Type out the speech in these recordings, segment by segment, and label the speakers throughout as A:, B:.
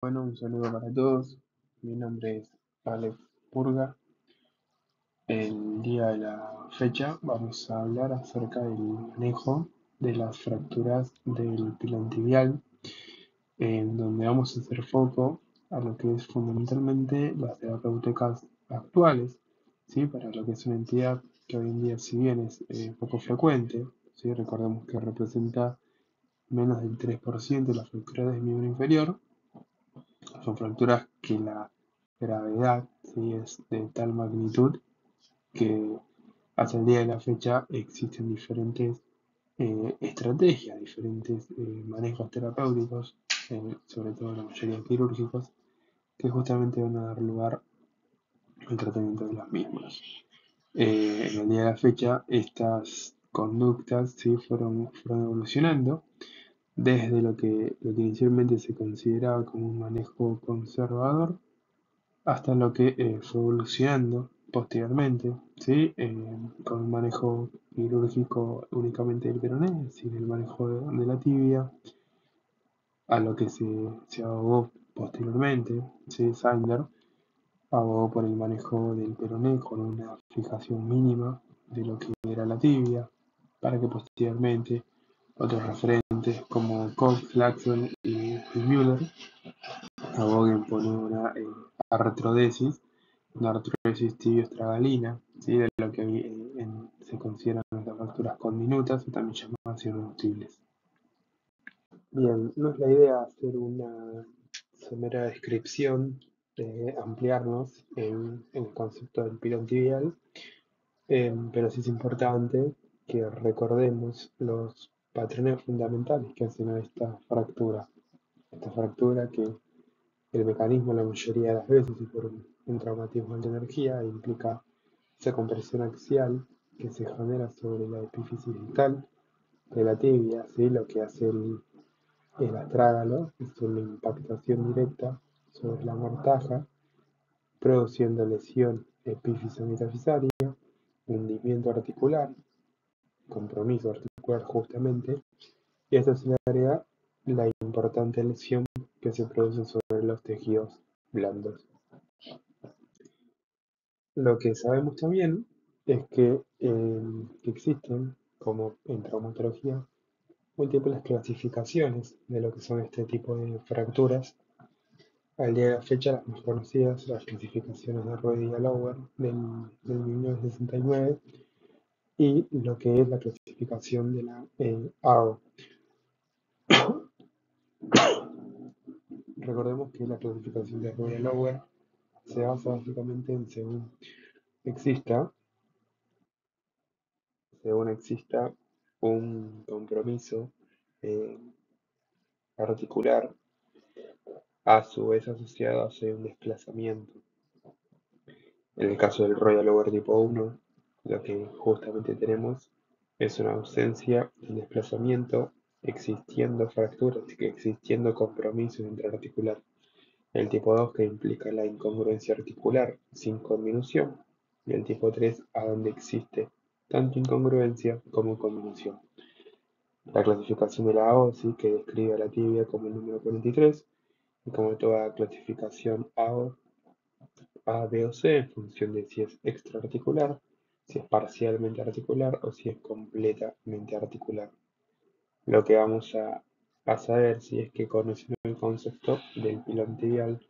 A: Bueno, un saludo para todos. Mi nombre es Alex Purga. El día de la fecha vamos a hablar acerca del manejo de las fracturas del pilón tibial, en donde vamos a hacer foco a lo que es fundamentalmente las terapéuticas actuales, ¿sí? Para lo que es una entidad que hoy en día, si bien es poco frecuente, ¿sí? Recordemos que representa menos del 3% de las fracturas del miembro inferior. Son fracturas que la gravedad, ¿sí? Es de tal magnitud que hasta el día de la fecha existen diferentes estrategias, diferentes manejos terapéuticos, sobre todo la mayoría quirúrgicos, que justamente van a dar lugar al tratamiento de las mismas. En el día de la fecha, estas conductas, ¿sí? fueron evolucionando desde lo que inicialmente se consideraba como un manejo conservador hasta lo que fue evolucionando posteriormente, ¿sí? Con un manejo quirúrgico únicamente del peroné, sin el manejo de la tibia, a lo que se abogó posteriormente, ¿sí? Sander abogó por el manejo del peroné con una fijación mínima de lo que era la tibia, para que posteriormente otros referentes como Koch, Flaxman y Müller aboguen por una artrodesis, una artrodesis tibio-estragalina, ¿sí? De lo que se consideran las fracturas condinutas o también llamadas irreductibles. Bien, no es la idea hacer una somera descripción, ampliarnos en el concepto del pilón tibial, pero sí es importante que recordemos los patrones fundamentales que hacen a esta fractura. Esta fractura que el mecanismo la mayoría de las veces y por un traumatismo de energía implica esa compresión axial que se genera sobre la epífisis distal de la tibia, ¿sí? Lo que hace el astrágalo es una impactación directa sobre la mortaja, produciendo lesión epífiso-metafisaria, hundimiento articular, compromiso articular justamente, y a esto se le agrega la importante lesión que se produce sobre los tejidos blandos. Lo que sabemos también es que existen, como en traumatología, múltiples clasificaciones de lo que son este tipo de fracturas. Al día de la fecha, las más conocidas, las clasificaciones de Roediger-Lower del 1969 y lo que es la clasificación de la AO. Recordemos que la clasificación de Roediger-Lower se basa básicamente en exista según exista un compromiso eh, articular, a su vez asociado a un desplazamiento. En el caso del Royal Over tipo 1, lo que justamente tenemos es una ausencia de desplazamiento, existiendo fracturas, existiendo compromiso intraarticular. El tipo 2 que implica la incongruencia articular sin conminución, y el tipo 3 a donde existe tanto incongruencia como conminución. La clasificación de la OSI que describe a la tibia como el número 43 y como toda clasificación AO, A, B o C en función de si es extraarticular, si es parcialmente articular o si es completamente articular. Lo que vamos a saber si es que conociendo el concepto del pilón tibial,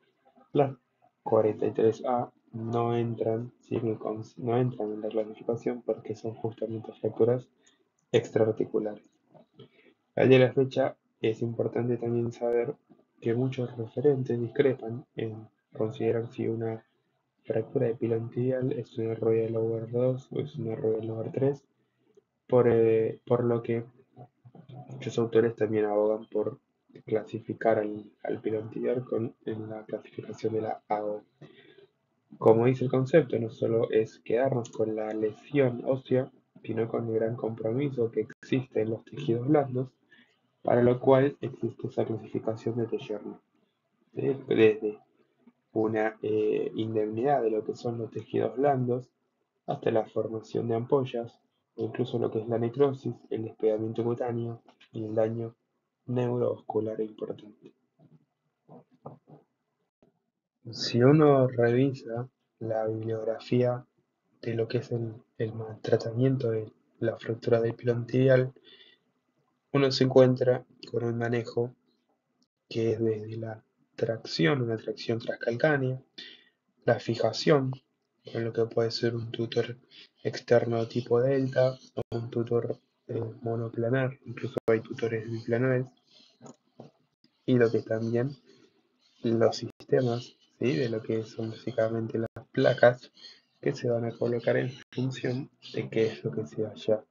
A: las 43A no entran, no entran en la clasificación porque son justamente fracturas extraarticulares. Al día de la fecha es importante también saber que muchos referentes discrepan en considerar si una fractura de pilón tibial es una Royal Lower 2 o es una Royal Lower 3, por lo que muchos autores también abogan por clasificar al pilón tibial en la clasificación de la AO. Como dice el concepto, no solo es quedarnos con la lesión ósea, sino con el gran compromiso que existe en los tejidos blandos, para lo cual existe esa clasificación de Tejerno, desde una indemnidad de lo que son los tejidos blandos hasta la formación de ampollas, o incluso lo que es la necrosis, el despegamiento cutáneo y el daño neurovascular importante. Si uno revisa la bibliografía de lo que es el tratamiento de la fractura del pilón tibial, uno se encuentra con un manejo que es desde la tracción, una tracción transcalcánea, la fijación, con lo que puede ser un tutor externo tipo delta o un tutor monoplanar, incluso hay tutores biplanares, y lo que también los sistemas, ¿sí? De lo que son básicamente las placas que se van a colocar en función de qué es lo que se haya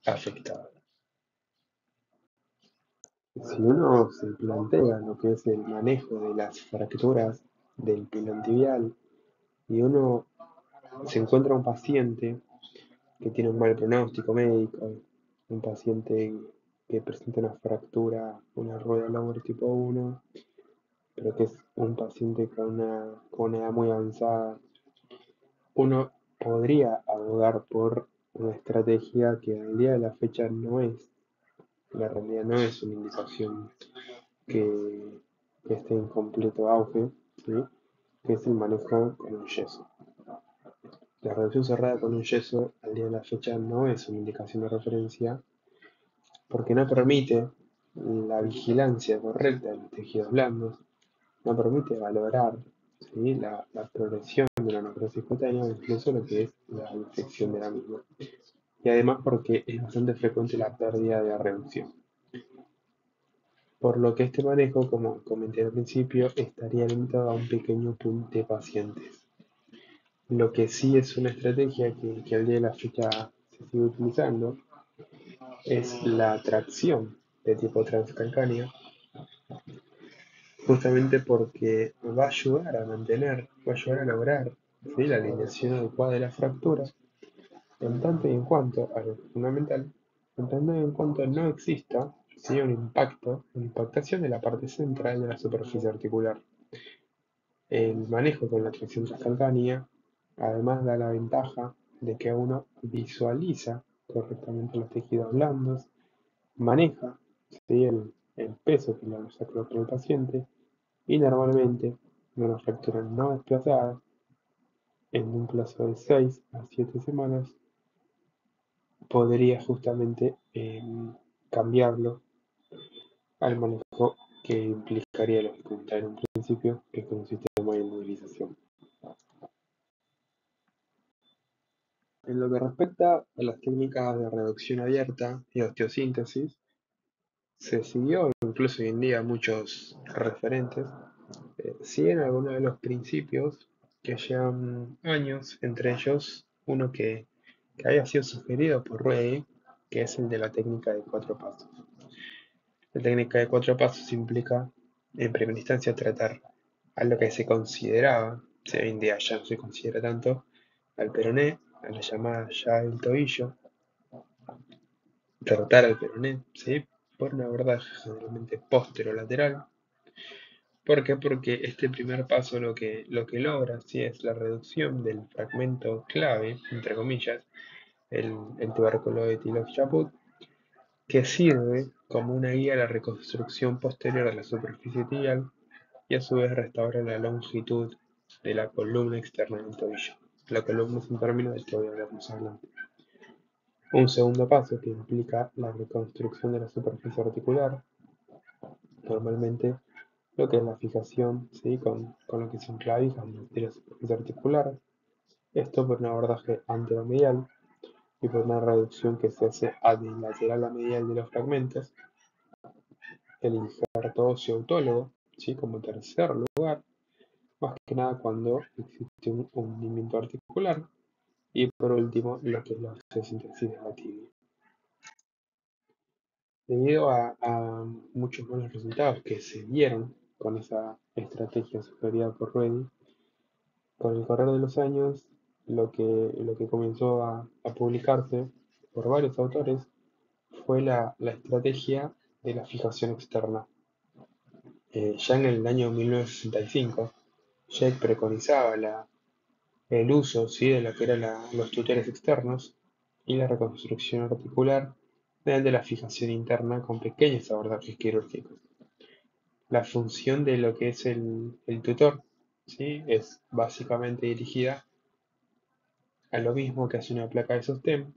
A: afectado. Si uno se plantea lo que es el manejo de las fracturas del pilón tibial y uno se encuentra un paciente que tiene un mal pronóstico médico, un paciente que presenta una fractura, una rueda lumbar tipo 1, pero que es un paciente con una edad muy avanzada, uno podría abogar por una estrategia que al día de la fecha no es, la realidad no es una indicación que, que esté en completo auge, ¿sí? Que es el manejo con un yeso. La reducción cerrada con un yeso al día de la fecha no es una indicación de referencia porque no permite la vigilancia correcta de los tejidos blandos, no permite valorar, ¿sí? la progresión de la necrosis cutánea o incluso lo que es la infección de la misma. Y además porque es bastante frecuente la pérdida de la reducción. Por lo que este manejo, como comenté al principio, estaría limitado a un pequeño pool de pacientes. Lo que sí es una estrategia que al día de la fecha se sigue utilizando es la tracción de tipo transcalcánea, justamente porque va a ayudar a mantener, va a ayudar a lograr, ¿sí? La alineación adecuada de la fractura, en tanto y en cuanto a lo fundamental, en tanto y en cuanto no exista, ¿sí? Un impacto, una impactación de la parte central de la superficie articular. El manejo con la tracción transcalcánea además da la ventaja de que uno visualiza correctamente los tejidos blandos, maneja, ¿sí? el peso que le vamos a colocar al paciente y normalmente una fractura no desplazada en un plazo de 6 a 7 semanas podría justamente cambiarlo al manejo que implicaría lo que comentaba en un principio, que es con un sistema de inmovilización. En lo que respecta a las técnicas de reducción abierta y osteosíntesis, se siguió, incluso hoy en día muchos referentes, siguen algunos de los principios que llevan años, entre ellos uno que había sido sugerido por Rey, que es el de la técnica de 4 pasos. La técnica de 4 pasos implica, en primera instancia, tratar a lo que se consideraba, si hoy en día ya no se considera tanto, al peroné, a la llamada llave del tobillo, tratar al peroné, ¿sí? Por un abordaje generalmente posterolateral. ¿Por qué? Porque este primer paso lo que logra, ¿sí? Es la reducción del fragmento clave, entre comillas, el tubérculo de Tilloch-Chaput, que sirve como una guía a la reconstrucción posterior de la superficie tibial y a su vez restaura la longitud de la columna externa del tobillo. La columna es un término del que voy a hablar más adelante. Un segundo paso que implica la reconstrucción de la superficie articular, normalmente lo que es la fijación, ¿sí? con lo que son clavijas de la superficie articular, esto por un abordaje anteromedial y por una reducción que se hace adilateral a medial de los fragmentos, el injerto óseo autólogo, ¿sí? Como tercer lugar, más que nada cuando existe un hundimiento articular, y por último lo que es la osteosíntesis de la tibia. Debido a muchos buenos resultados que se dieron con esa estrategia sugerida por Reddy, con el correr de los años lo que comenzó a publicarse por varios autores fue la estrategia de la fijación externa. Ya en el año 1965, Jake preconizaba el uso, ¿sí? De lo que eran los tutores externos y la reconstrucción articular mediante la fijación interna con pequeños abordajes quirúrgicos. La función de lo que es el tutor, ¿sí? Es básicamente dirigida a lo mismo que hace una placa de sostén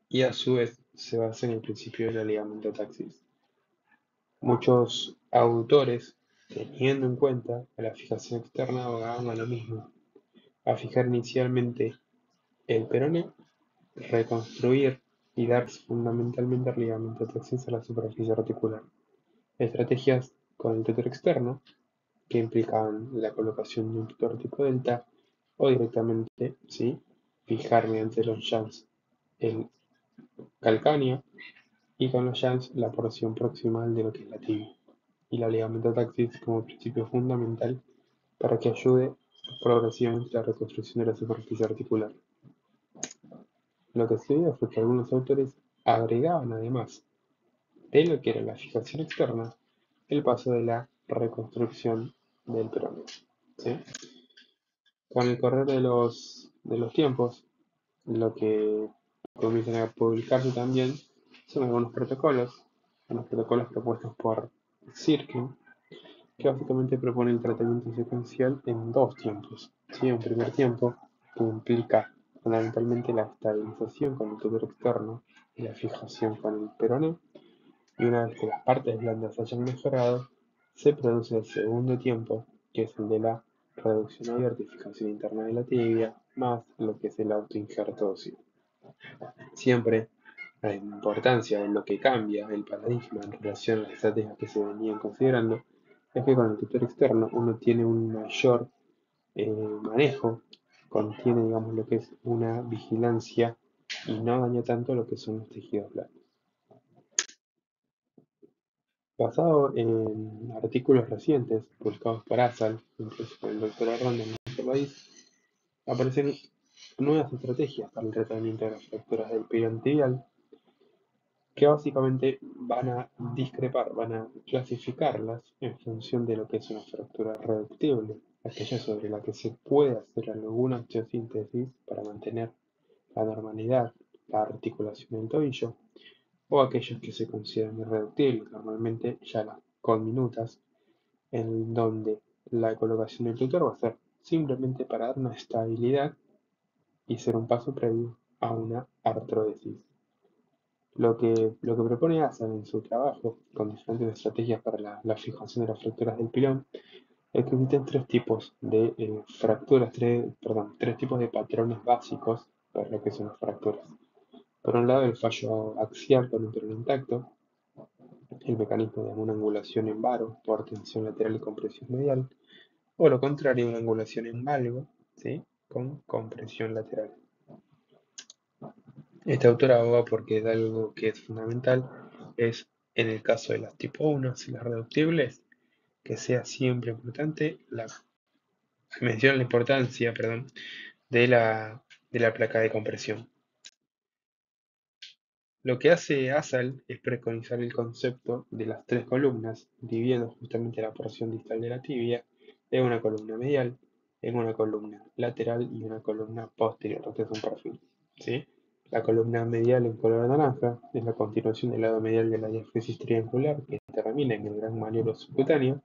A: y a su vez se basa en el principio de la ligamento-taxis. Muchos autores, teniendo en cuenta a la fijación externa, abogaban a lo mismo, a fijar inicialmente el peroné, reconstruir y dar fundamentalmente el ligamento-taxis a la superficie articular. Estrategias con el tutor externo, que implicaban la colocación de un tutor tipo delta, o directamente, ¿sí?, fijar mediante los jams el calcáneo y con los jams la porción proximal de lo que es la tibia, y la ligamento-taxis como principio fundamental para que ayude progresivamente la reconstrucción de la superficie articular. Lo que se veía fue que algunos autores agregaban, además de lo que era la fijación externa, el paso de la reconstrucción del peroneo, ¿sí? Con el correr de los tiempos, lo que comienzan a publicarse también son algunos protocolos propuestos por Sirkin, que básicamente propone el tratamiento secuencial en dos tiempos, ¿sí? Un primer tiempo que implica fundamentalmente la estabilización con el tutor externo y la fijación con el peroné, y una vez que las partes blandas hayan mejorado, se produce el segundo tiempo, que es el de la reducción abierta y fijación interna de la tibia, más lo que es el autoinjerto óseo. Siempre la importancia de lo que cambia el paradigma en relación a las estrategias que se venían considerando es que con el tutor externo uno tiene un mayor manejo, contiene, digamos, lo que es una vigilancia y no daña tanto lo que son los tejidos blandos. Basado en artículos recientes publicados por ASAL, incluso por el doctor Arrondo en nuestro país, aparecen nuevas estrategias para el tratamiento de las fracturas del pilón tibial, que básicamente van a discrepar, van a clasificarlas en función de lo que es una fractura reductible, aquella sobre la que se puede hacer alguna osteosíntesis para mantener la normalidad, la articulación del tobillo, o aquellas que se consideran irreductibles, normalmente ya las conminutas, en donde la colocación del tutor va a ser simplemente para dar una estabilidad y ser un paso previo a una artrodesis. Lo que propone ASAN en su trabajo, con diferentes estrategias para la fijación de las fracturas del pilón, es que existen tres tipos de fracturas, tres tipos de patrones básicos para lo que son las fracturas. Por un lado, el fallo axial con un pilón intacto, el mecanismo de una angulación en varo por tensión lateral y compresión medial, o lo contrario, una angulación en valgo, ¿sí?, con compresión lateral. Este autor aboga porque es algo que es fundamental, es en el caso de las tipo 1, y las reductibles, que sea siempre importante menciona la importancia, de la placa de compresión. Lo que hace ASAL es preconizar el concepto de las tres columnas, dividiendo justamente la porción distal de la tibia en una columna medial, en una columna lateral y una columna posterior. Este es un perfil, ¿sí? La columna medial en color naranja es la continuación del lado medial de la diáfisis triangular que termina en el gran malleolo subcutáneo.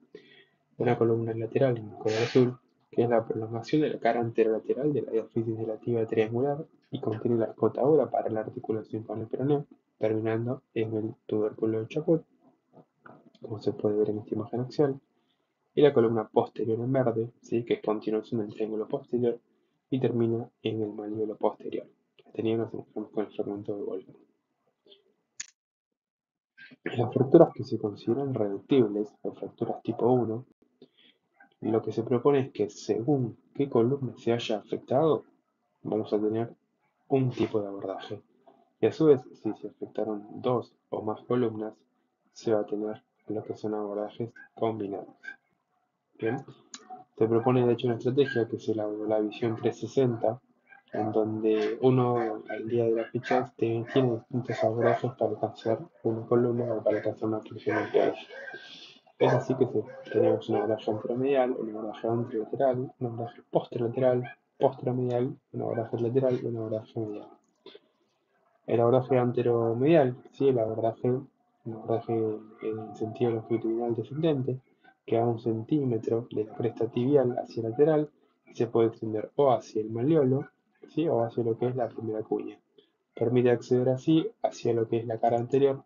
A: Una columna lateral en color azul, que es la prolongación de la cara anterolateral de la diáfisis de la tibia triangular y contiene la escotadura para la articulación con el peroneo, terminando en el tubérculo de Charcot, como se puede ver en esta imagen axial, y la columna posterior en verde, ¿sí?, que es continuación del triángulo posterior y termina en el malleolo posterior. Este nivel nos encontramos con el fragmento de Volkmann. Las fracturas que se consideran reductibles, o fracturas tipo 1, lo que se propone es que según qué columna se haya afectado, vamos a tener un tipo de abordaje. Y a su vez, si se afectaron dos o más columnas, se va a tener lo que son abordajes combinados. Bien, se propone de hecho una estrategia que es la visión 360, en donde uno al día de la fecha tiene distintos abordajes para alcanzar una columna o para alcanzar una función del. Es así que tenemos un abordaje anteromedial, un abordaje anterolateral, un abordaje posterolateral, posteromedial, un abordaje lateral y un abordaje medial. El abordaje anteromedial, ¿sí?, un abordaje en sentido longitudinal descendente, que a 1 centímetro de la cresta tibial hacia lateral se puede extender o hacia el malleolo, ¿sí? O hacia lo que es la primera cuña. Permite acceder así hacia lo que es la cara anterior,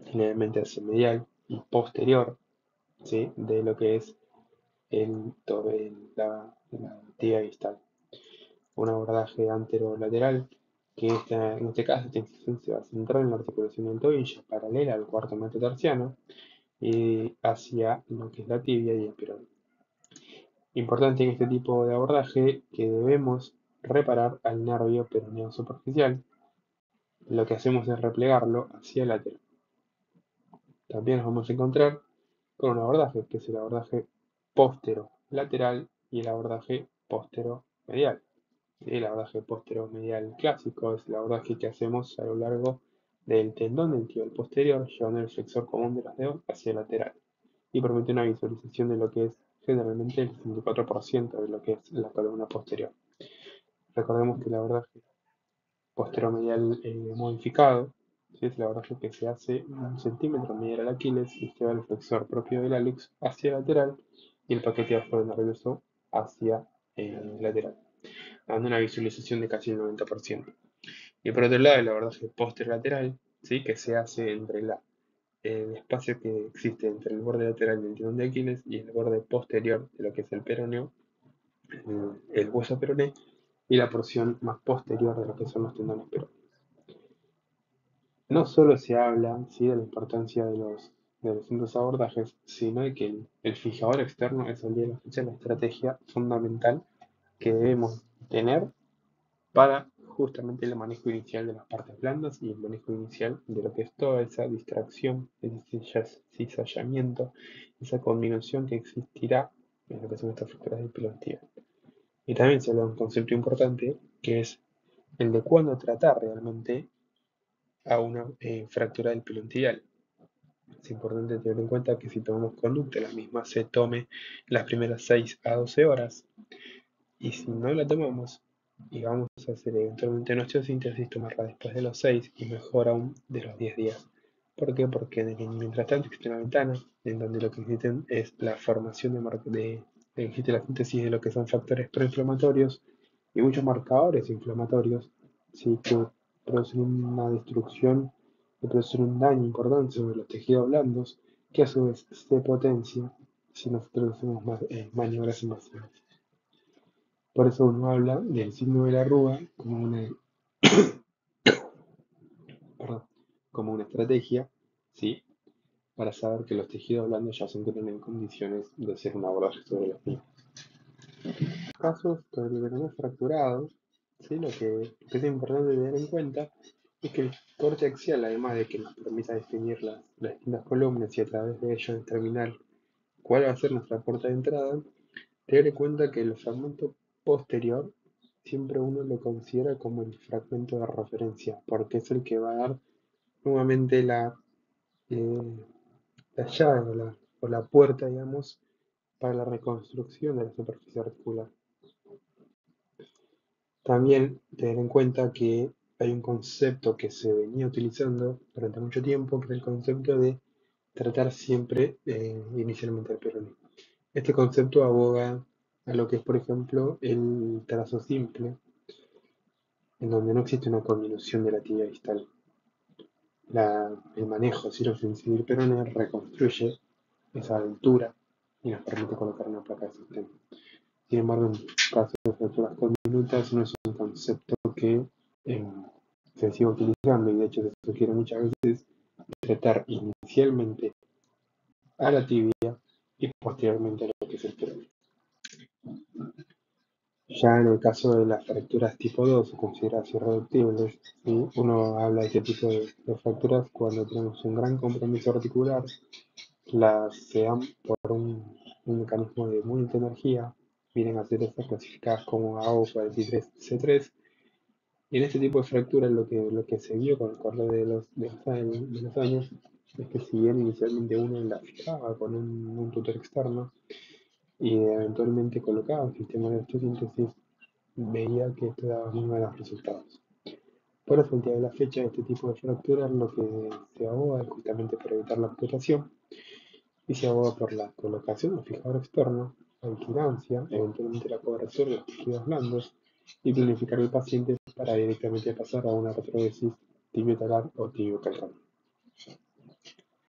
A: generalmente hacia medial y posterior, ¿sí? De lo que es la tibia distal. Un abordaje anterolateral, que en este caso esta incisión se va a centrar en la articulación del tobillo, paralela al cuarto metatarsiano, y hacia lo que es la tibia y el peroné. Importante en este tipo de abordaje que debemos reparar al nervio peroneo superficial. Lo que hacemos es replegarlo hacia el lateral. También nos vamos a encontrar con un abordaje, que es el abordaje postero-lateral y el abordaje postero-medial. El abordaje postero-medial clásico es el abordaje que hacemos a lo largo del tendón del tibial posterior, llevando el flexor común de los dedos hacia el lateral, y permite una visualización de lo que es generalmente el 64% de lo que es la columna posterior. Recordemos que el abordaje posteromedial modificado, ¿sí? Es el abordaje que se hace 1 centímetro medial al Aquiles y lleva el flexor propio del hallux hacia lateral y el paquete aforo nervioso hacia lateral, dando una visualización de casi el 90%. Y por otro lado, el abordaje posterolateral, ¿sí? Que se hace entre el espacio que existe entre el borde lateral del tendón de Aquiles y el borde posterior de lo que es el peroneo, el hueso peroné, y la porción más posterior de lo que son los tendones peroneos. No solo se habla, ¿sí? De la importancia de los distintos abordajes, sino de que el fijador externo es el día de la fecha la estrategia fundamental que debemos tener para justamente el manejo inicial de las partes blandas y el manejo inicial de lo que es toda esa distracción, ese cizallamiento, esa combinación que existirá en lo que son estas fracturas del pilón tibial. Y también se habla de un concepto importante que es el de cuándo tratar realmente a una fractura del pilón tibial. Es importante tener en cuenta que si tomamos conducta, la misma se tome las primeras 6 a 12 horas, y si no la tomamos y vamos a hacer eventualmente nuestra síntesis, tomarla después de los 6 y mejor aún de los 10 días. ¿Por qué? Porque mientras tanto existe una ventana en donde lo que existen es la formación existe la síntesis de lo que son factores proinflamatorios y muchos marcadores inflamatorios, ¿sí? Que producen una destrucción y producen un daño importante sobre los tejidos blandos, que a su vez se potencia si nosotros hacemos maniobras invasivas. Por eso uno habla del signo de la arruga como una estrategia, ¿sí? Para saber que los tejidos blandos ya se encuentran en condiciones de hacer un abordaje sobre los mismos. En casos con el peroné fracturado, ¿sí? Lo que es importante tener en cuenta es que el corte axial, además de que nos permita definir las distintas columnas y a través de ello determinar cuál va a ser nuestra puerta de entrada, tener en cuenta que el fragmento posterior siempre uno lo considera como el fragmento de referencia, porque es el que va a dar nuevamente eh, la llave o la puerta, digamos, para la reconstrucción de la superficie articular. También tener en cuenta que hay un concepto que se venía utilizando durante mucho tiempo, que es el concepto de tratar siempre inicialmente el peroné. Este concepto aboga a lo que es, por ejemplo, el trazo simple, en donde no existe una conminución de la tibia distal. El manejo cirosensible peroné reconstruye esa altura y nos permite colocar una placa de sostén. Sin embargo, en caso de fracturas conminutas no es un concepto que se sigue utilizando, y de hecho se sugiere muchas veces tratar inicialmente a la tibia y posteriormente a lo que es el peroné. Ya en el caso de las fracturas tipo 2 o consideradas irreductibles, ¿sí? Uno habla de este tipo de fracturas cuando tenemos un gran compromiso articular, se dan por un mecanismo de muy alta energía, vienen a ser estas clasificadas como AO43C3, y en este tipo de fracturas lo que se vio con el correr de los años es que si bien inicialmente uno la fijaba con un tutor externo y eventualmente colocaba un sistema de osteosíntesis, veía que esto daba muy malos resultados. Por eso, al día de la fecha, este tipo de fracturas lo que se aboga es justamente por evitar la amputación y se aboga por la colocación de fijador externo, la vigilancia, eventualmente la corrección de los tejidos blandos y planificar al paciente para directamente pasar a una retrodesis tibio-talar o tibio-calcáneo.